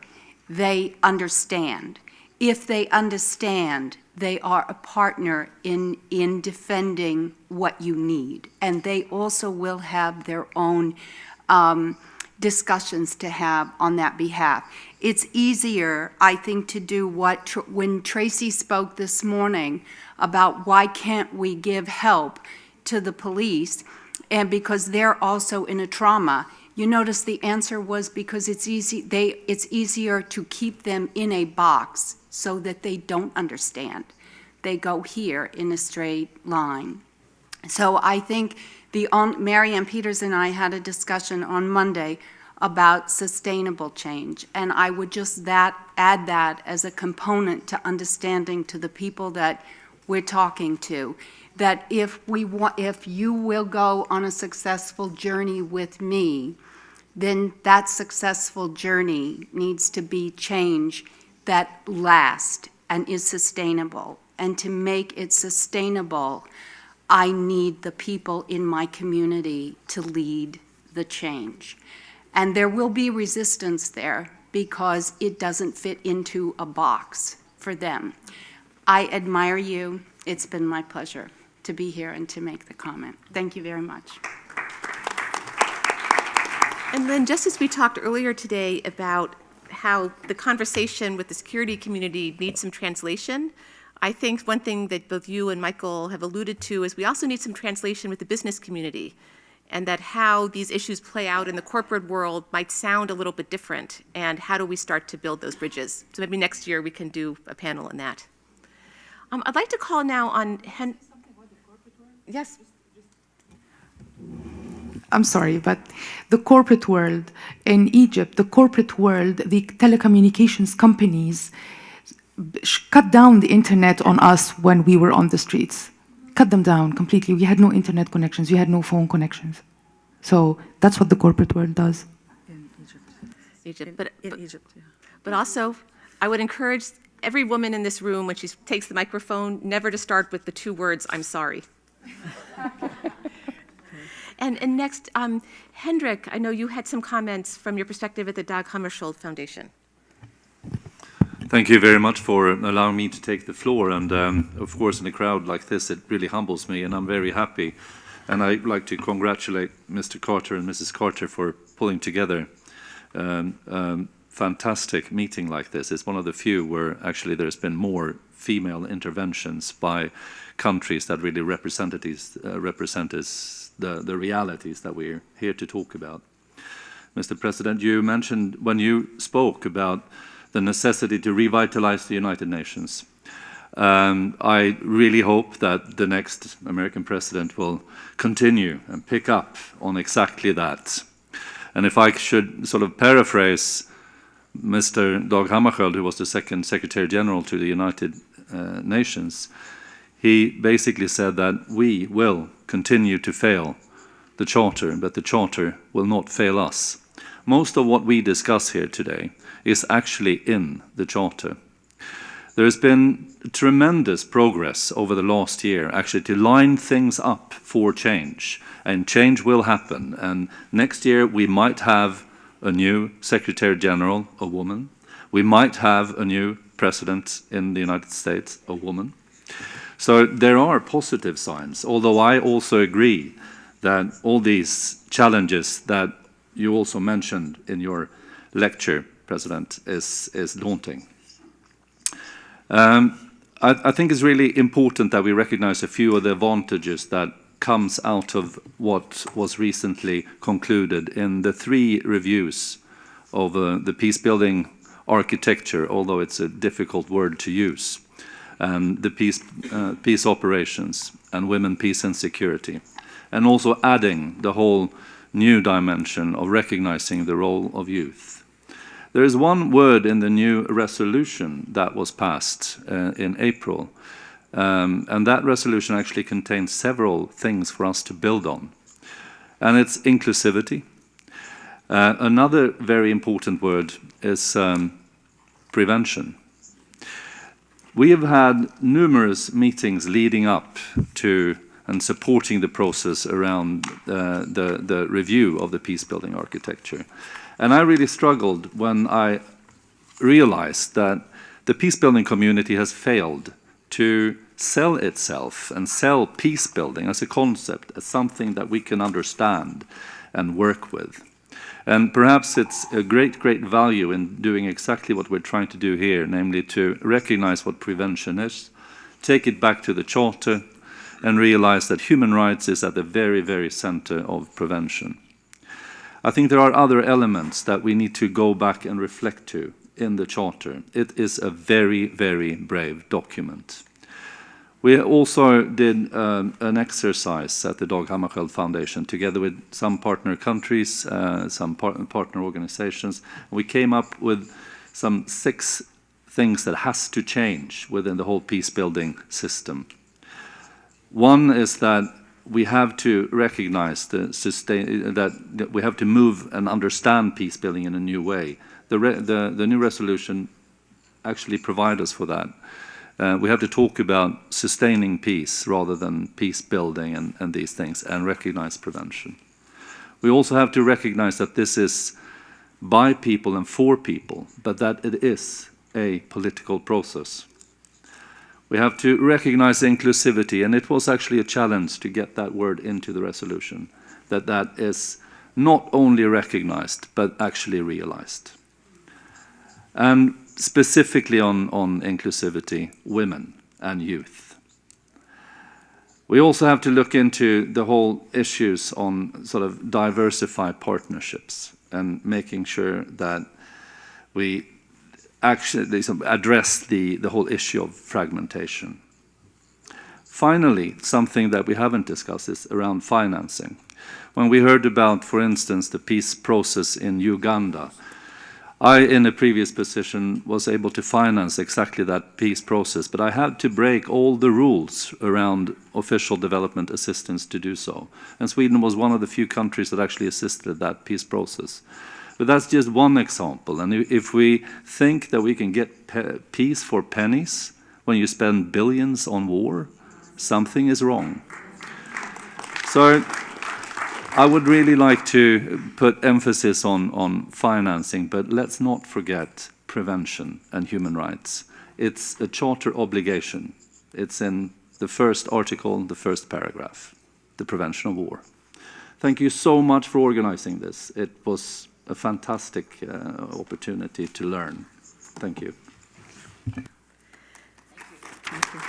they understand. If they understand, they are a partner in defending what you need. And they also will have their own discussions to have on that behalf. It's easier, I think, to do what, when Tracy spoke this morning about why can't we give help to the police, and because they're also in a trauma, you notice the answer was because it's easier to keep them in a box so that they don't understand. They go here in a straight line. So I think Mary Ann Peters and I had a discussion on Monday about sustainable change, and I would just add that as a component to understanding to the people that we're talking to, that if you will go on a successful journey with me, then that successful journey needs to be change that lasts and is sustainable. And to make it sustainable, I need the people in my community to lead the change. And there will be resistance there because it doesn't fit into a box for them. I admire you. It's been my pleasure to be here and to make the comment. Thank you very much. And Lynn, just as we talked earlier today about how the conversation with the security community needs some translation, I think one thing that both you and Michael have alluded to is we also need some translation with the business community, and that how these issues play out in the corporate world might sound a little bit different, and how do we start to build those bridges? So maybe next year we can do a panel on that. I'd like to call now on Yes. I'm sorry, but the corporate world in Egypt, the corporate world, the telecommunications companies cut down the internet on us when we were on the streets. Cut them down completely. We had no internet connections. We had no phone connections. So that's what the corporate world does. Egypt. But also, I would encourage every woman in this room, when she takes the microphone, never to start with the 2 words, "I'm sorry." And next, Hendrik, I know you had some comments from your perspective at the Dag Hammarskjöld Foundation. Thank you very much for allowing me to take the floor. And of course, in a crowd like this, it really humbles me, and I'm very happy. And I'd like to congratulate Mr. Carter and Mrs. Carter for pulling together fantastic meeting like this. It's one of the few where actually there's been more female interventions by countries that really represent the realities that we're here to talk about. Mr. President, you mentioned when you spoke about the necessity to revitalize the United Nations. I really hope that the next American president will continue and pick up on exactly that. And if I should sort of paraphrase Mr. Dag Hammarskjöld, who was the second Secretary General to the United Nations, he basically said that we will continue to fail the Charter, but the Charter will not fail us. Most of what we discuss here today is actually in the Charter. There has been tremendous progress over the last year, actually, to line things up for change, and change will happen. And next year we might have a new Secretary General, a woman. We might have a new president in the United States, a woman. So there are positive signs, although I also agree that all these challenges that you also mentioned in your lecture, President, is daunting. I think it's really important that we recognize a few of the advantages that comes out of what was recently concluded in the 3 reviews of the peace-building architecture, although it's a difficult word to use, and the peace operations and women, peace and security, and also adding the whole new dimension of recognizing the role of youth. There is one word in the new resolution that was passed in April, and that resolution actually contains several things for us to build on, and it's inclusivity. Another very important word is prevention. We have had numerous meetings leading up to and supporting the process around the review of the peace-building architecture. And I really struggled when I realized that the peace-building community has failed to sell itself and sell peace-building as a concept, as something that we can understand and work with. And perhaps it's a great value in doing exactly what we're trying to do here, namely to recognize what prevention is, take it back to the Charter, and realize that human rights is at the very, very center of prevention. I think there are other elements that we need to go back and reflect to in the Charter. It is a very, very brave document. We also did an exercise at the Dag Hammarskjöld Foundation together with some partner countries, some partner organizations. We came up with some 6 things that has to change within the whole peace-building system. One is that we have to recognize that we have to move and understand peace-building in a new way. The new resolution actually provides us for that. We have to talk about sustaining peace rather than peace building and these things, and recognize prevention. We also have to recognize that this is by people and for people, but that it is a political process. We have to recognize inclusivity, and it was actually a challenge to get that word into the resolution, that is not only recognized, but actually realized. And specifically on inclusivity, women. and youth. We also have to look into the whole issues on sort of diversified partnerships and making sure that we actually address the whole issue of fragmentation. Finally, something that we haven't discussed is around financing. When we heard about, for instance, the peace process in Uganda, I, in a previous position, was able to finance exactly that peace process, but I had to break all the rules around official development assistance to do so. And Sweden was one of the few countries that actually assisted that peace process. But that's just one example. And if we think that we can get peace for pennies when you spend billions on war, something is wrong. So I would really like to put emphasis on financing, but let's not forget prevention and human rights. It's a charter obligation. It's in the first article, the first paragraph, the prevention of war. Thank you so much for organizing this. It was a fantastic opportunity to learn. Thank you. Thank you.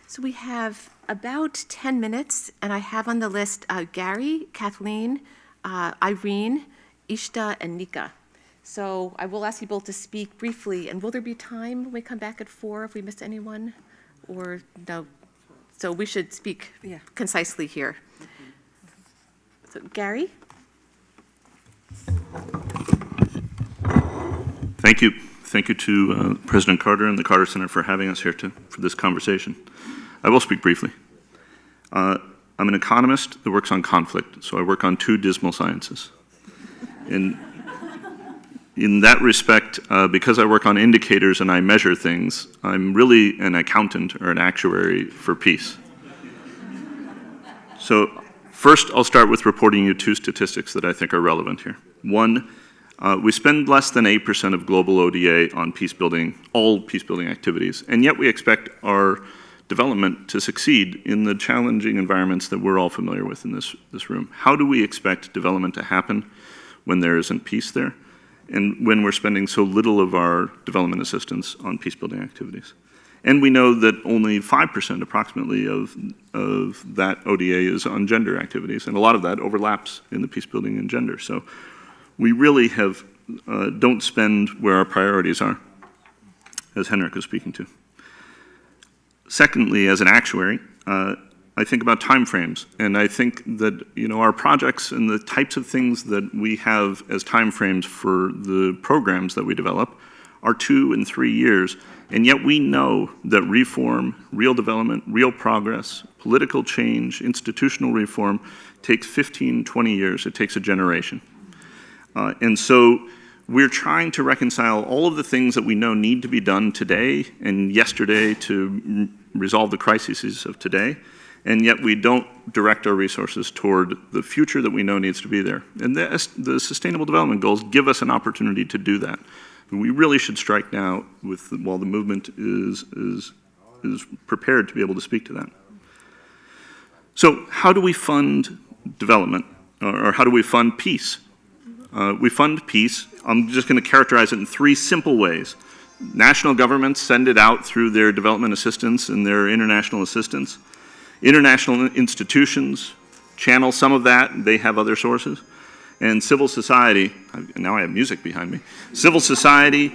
So we have about 10 minutes, and I have on the list Gary, Kathleen, Irene, Ishta, and Nika. So I will ask you both to speak briefly, and will there be time when we come back at 4 if we miss anyone? Or no? So we should speak concisely here. So Gary? Thank you. Thank you to President Carter and the Carter Center for having us here for this conversation. I will speak briefly. I'm an economist that works on conflict, so I work on 2 dismal sciences. In that respect, because I work on indicators and I measure things, I'm really an accountant or an actuary for peace. So first, I'll start with reporting you 2 statistics that I think are relevant here. One, we spend less than 8% of global ODA on peace building, all peace building activities, and yet we expect our development to succeed in the challenging environments that we're all familiar with in this room. How do we expect development to happen when there isn't peace there, and when we're spending so little of our development assistance on peace building activities? And we know that only 5% approximately of that ODA is on gender activities, and a lot of that overlaps in the peace building and gender. So we really don't spend where our priorities are, as Henrik was speaking to. Secondly, as an actuary, I think about timeframes, and I think that our projects and the types of things that we have as timeframes for the programs that we develop are 2 and 3 years, and yet we know that reform, real development, real progress, political change, institutional reform takes 15, 20 years. It takes a generation. And so we're trying to reconcile all of the things that we know need to be done today and yesterday to resolve the crises of today, and yet we don't direct our resources toward the future that we know needs to be there. And the Sustainable Development Goals give us an opportunity to do that. We really should strike now while the movement is prepared to be able to speak to that. So how do we fund development, or how do we fund peace? We fund peace. I'm just going to characterize it in 3 simple ways. National governments send it out through their development assistance and their international assistance. International institutions channel some of that. They have other sources. And civil society, now I have music behind me. Civil society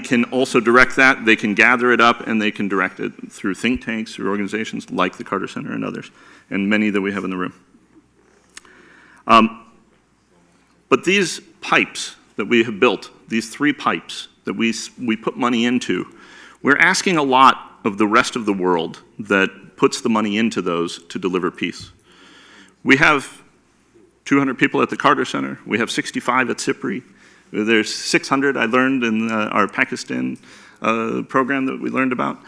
can also direct that. They can gather it up and they can direct it through think tanks, through organizations like the Carter Center and others, and many that we have in the room. But these pipes that we have built, these 3 pipes that we put money into, we're asking a lot of the rest of the world that puts the money into those to deliver peace. We have 200 people at the Carter Center. We have 65 at CIPRI. There's 600 I learned in our Pakistan program that we learned about.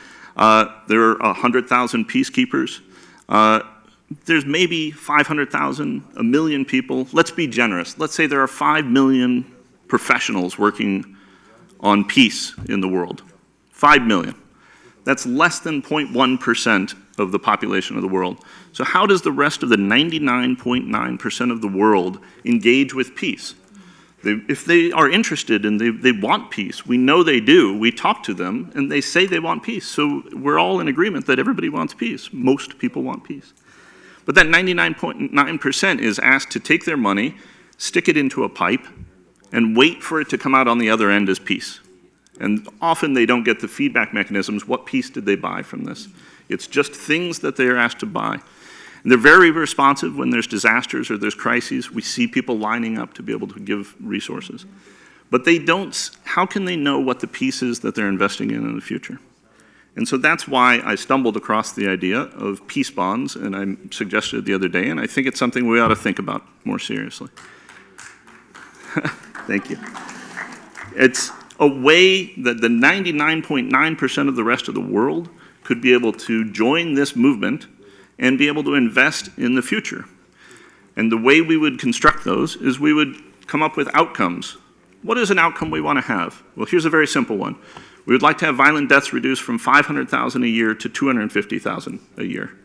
There are 100,000 peacekeepers. There's maybe 500,000, 1 million people. Let's be generous. Let's say there are 5 million professionals working on peace in the world. 5 million. That's less than 0.1% of the population of the world. So how does the rest of the 99.9% of the world engage with peace? If they are interested and they want peace, we know they do, we talk to them, and they say they want peace. So we're all in agreement that everybody wants peace. Most people want peace. But that 99.9% is asked to take their money, stick it into a pipe, and wait for it to come out on the other end as peace. And often they don't get the feedback mechanisms. What peace did they buy from this? It's just things that they are asked to buy. And they're very responsive when there's disasters or there's crises. We see people lining up to be able to give resources. But they don't, how can they know what the peace is that they're investing in the future? And so that's why I stumbled across the idea of peace bonds, and I suggested it the other day, and I think it's something we ought to think about more seriously. Thank you. It's a way that the 99.9% of the rest of the world could be able to join this movement and be able to invest in the future. And the way we would construct those is we would come up with outcomes. What is an outcome we want to have? Well, here's a very simple one. We would like to have violent deaths reduced from 500,000 a year to 250,000 a year.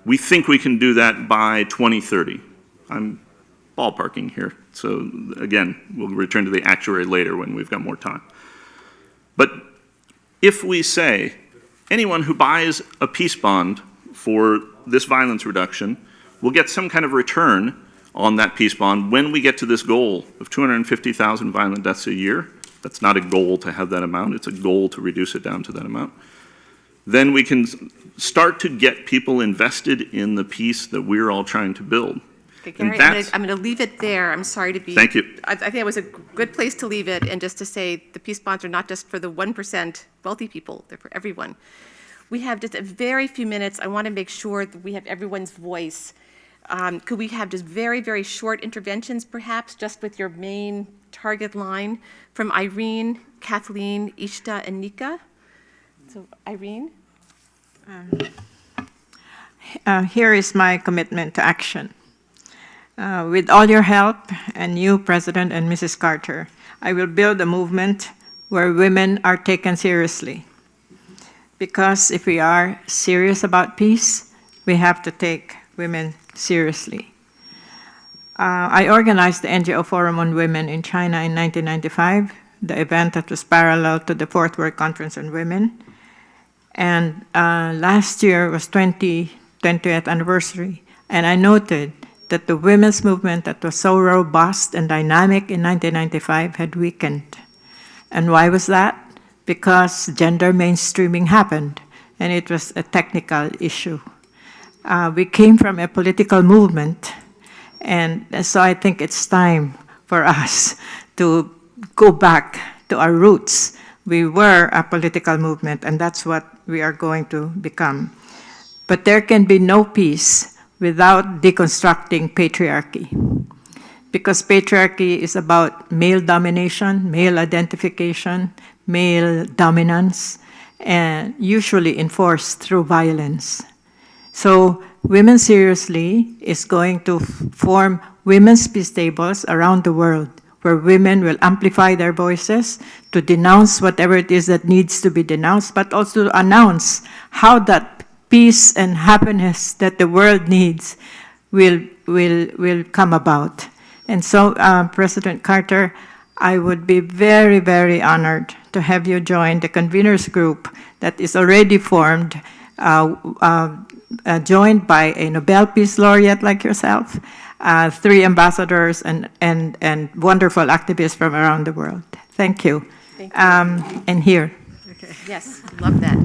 We think we can do that by 2030. I'm ballparking here. So again, we'll return to the actuary later when we've got more time. But if we say anyone who buys a peace bond for this violence reduction will get some kind of return on that peace bond when we get to this goal of 250,000 violent deaths a year. That's not a goal to have that amount, it's a goal to reduce it down to that amount. Then we can start to get people invested in the peace that we're all trying to build. Okay, Gary, I'm going to leave it there. I'm sorry to be. Thank you. I think it was a good place to leave it, and just to say the peace bonds are not just for the 1% wealthy people, they're for everyone. We have just a very few minutes. I want to make sure that we have everyone's voice. Could we have just very, very short interventions, perhaps, just with your main target line from Irene, Kathleen, Ishta, and Nika? So, Irene? Here is my commitment to action. With all your help and you, President and Mrs. Carter, I will build a movement where women are taken seriously. Because if we are serious about peace, we have to take women seriously. I organized the NGO Forum on Women in China in 1995, the event that was parallel to the Fourth World Conference on Women. And last year was 20th anniversary, and I noted that the women's movement that was so robust and dynamic in 1995 had weakened. And why was that? Because gender mainstreaming happened, and it was a technical issue. We came from a political movement, and so I think it's time for us to go back to our roots. We were a political movement, and that's what we are going to become. But there can be no peace without deconstructing patriarchy. Because patriarchy is about male domination, male identification, male dominance, and usually enforced through violence. So Women Seriously is going to form women's peace tables around the world, where women will amplify their voices to denounce whatever it is that needs to be denounced, but also to announce how that peace and happiness that the world needs will come about. And so, President Carter, I would be very, very honored to have you join the conveners group that is already formed, joined by a Nobel Peace Laureate like yourself, 3 ambassadors, and wonderful activists from around the world. Thank you. Thank you. And here. Okay. Yes, love that.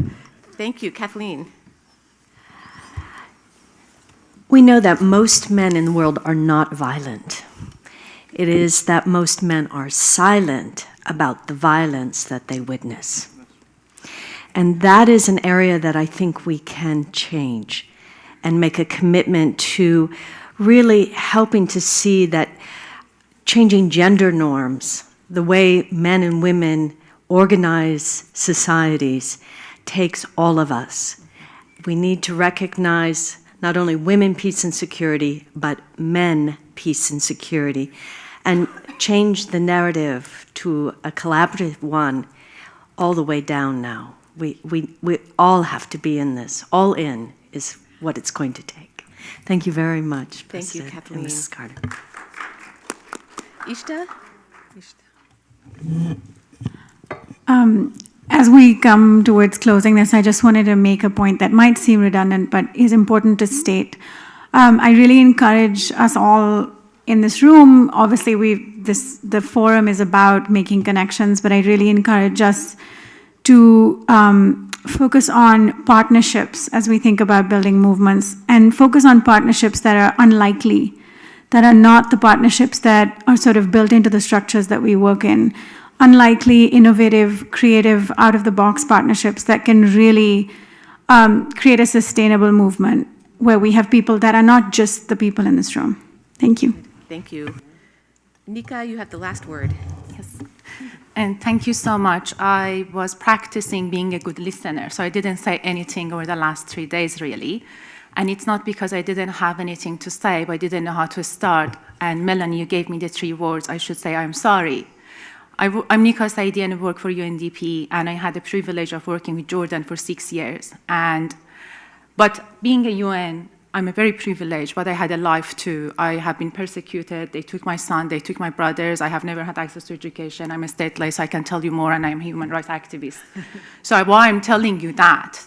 Thank you. Kathleen. We know that most men in the world are not violent. It is that most men are silent about the violence that they witness. And that is an area that I think we can change and make a commitment to really helping to see that changing gender norms, the way men and women organize societies, takes all of us. We need to recognize not only women, peace, and security, but men, peace, and security, and change the narrative to a collaborative one all the way down now. We all have to be in this. All in is what it's going to take. Thank you very much, Thank you, President Kathleen. and Mrs. Carter. Ishta? As we come towards closing this, I just wanted to make a point that might seem redundant, but is important to state. I really encourage us all in this room. Obviously, the forum is about making connections, but I really encourage us to focus on partnerships as we think about building movements, and focus on partnerships that are unlikely, that are not the partnerships that are sort of built into the structures that we work in. Unlikely, innovative, creative, out-of-the-box partnerships that can really create a sustainable movement where we have people that are not just the people in this room. Thank you. Thank you. Nika, you have the last word. Yes. And thank you so much. I was practicing being a good listener, so I didn't say anything over the last 3 days, really. And it's not because I didn't have anything to say, but I didn't know how to start. And Melanie, you gave me the 3 words. I should say, I'm sorry. I'm Nika Saidi and I work for UNDP, and I had the privilege of working with Jordan for 6 years. But being a UN, I'm a very privileged, but I had a life too. I have been persecuted. They took my son, they took my brothers. I have never had access to education. I'm a stateless, I can tell you more, and I'm a human rights activist. So why I'm telling you that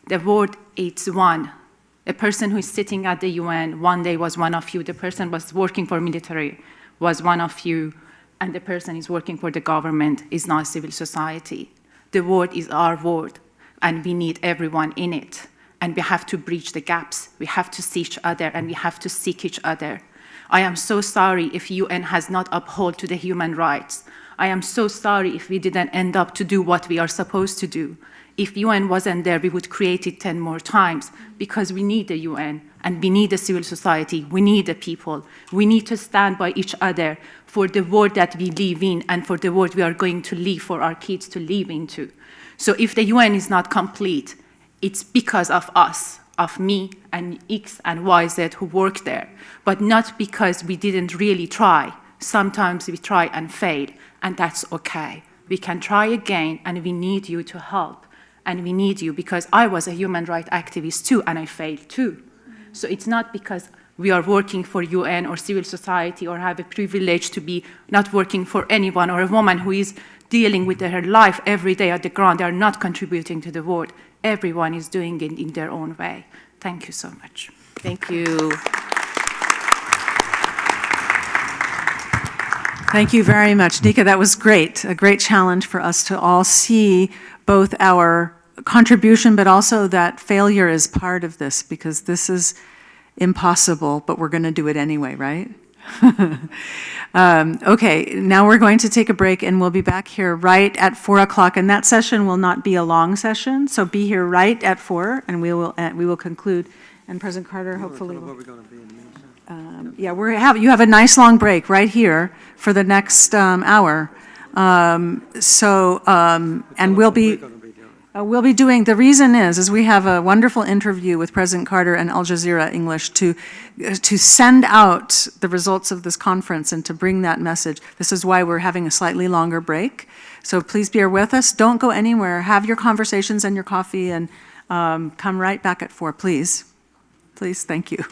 the word it's one. A person who is sitting at the UN one day was one of you. The person was working for military was one of you. And the person is working for the government is not civil society. The word is our word, and we need everyone in it. And we have to bridge the gaps. We have to see each other, and we have to seek each other. I am so sorry if UN has not upheld to the human rights. I am so sorry if we didn't end up to do what we are supposed to do. If UN wasn't there, we would create it 10 more times, because we need the UN, and we need the civil society, we need the people. We need to stand by each other for the world that we live in and for the world we are going to live for our kids to live into. So if the UN is not complete, it's because of us, of me and X and YZ who work there, but not because we didn't really try. Sometimes we try and fail, and that's okay. We can try again, and we need you to help. And we need you, because I was a human rights activist too, and I failed too. So it's not because we are working for UN or civil society or have a privilege to be not working for anyone, or a woman who is dealing with her life every day at the ground. They are not contributing to the world. Everyone is doing it in their own way. Thank you so much. Thank you. Thank you very much, Nika. That was great. A great challenge for us to all see both our contribution, but also that failure is part of this, because this is impossible, but we're going to do it anyway, right? Okay, now we're going to take a break, and we'll be back here right at 4 o'clock. And that session will not be a long session, so be here right at 4, and we will conclude. And President Carter, hopefully, yeah, you have a nice long break right here for the next hour. And we'll be doing, the reason is we have a wonderful interview with President Carter and Al Jazeera English to send out the results of this conference and to bring that message. This is why we're having a slightly longer break. So please bear with us. Don't go anywhere. Have your conversations and your coffee, and come right back at 4, please. Please, thank you.